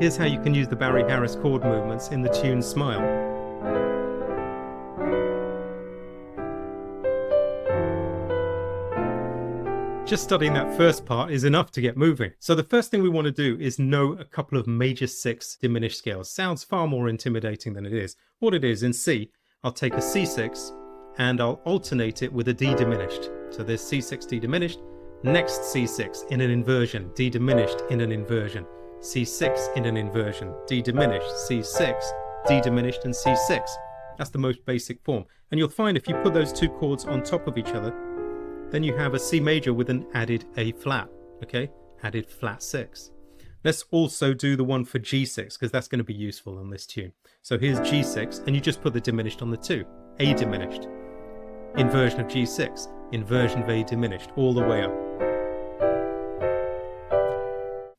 Here's how you can use the Barry Harris chord movements in the tune Smile. Just studying that first part is enough to get moving. So the first thing we want to do is know a couple of major 6 diminished scales. Sounds far more intimidating than it is. What it is, in C, I'll take a C6 and I'll alternate it with a D diminished. So there's C6, D diminished, next C6 in an inversion, D diminished in an inversion, C6 in an inversion, D diminished, C6, D diminished, and C6. That's the most basic form. And you'll find if you put those two chords on top of each other, then you have a C major with an added A flat, okay? Added flat 6. Let's also do the one for G6, because that's going to be useful on this tune. So here's G6, and you just put the diminished on the 2. A diminished. Inversion of G6. Inversion of A diminished, all the way up.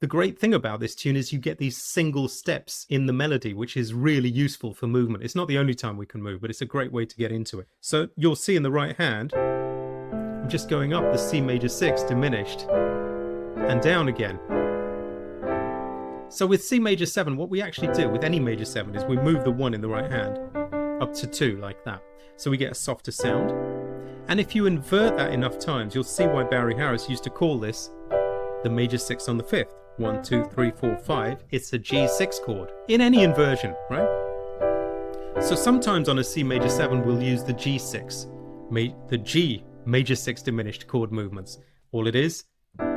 The great thing about this tune is you get these single steps in the melody, which is really useful for movement. It's not the only time we can move, but it's a great way to get into it. So you'll see in the right hand, I'm just going up the C major 6 diminished and down again. So with C major 7, what we actually do with any major 7 is we move the 1 in the right hand up to 2 like that. So we get a softer sound. And if you invert that enough times, you'll see why Barry Harris used to call this the major 6 on the 5th. 1, 2, 3, 4, 5. It's a G6 chord in any inversion, right? So sometimes on a C major 7, we'll use the G6, the G major 6 diminished chord movements. All it is,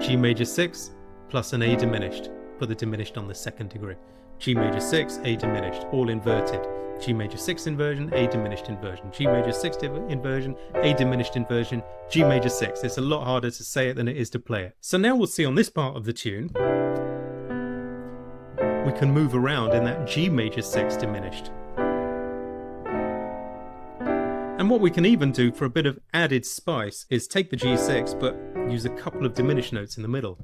G major 6 plus an A diminished. Put the diminished on the 2nd degree. G major 6, A diminished, all inverted. G major 6 inversion, A diminished inversion. G major 6 inversion, A diminished inversion, G major 6. It's a lot harder to say it than it is to play it. So now we'll see on this part of the tune, we can move around in that G major 6 diminished. And what we can even do for a bit of added spice is take the G6 but use a couple of diminished notes in the middle.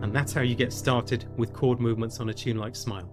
And that's how you get started with chord movements on a tune like Smile.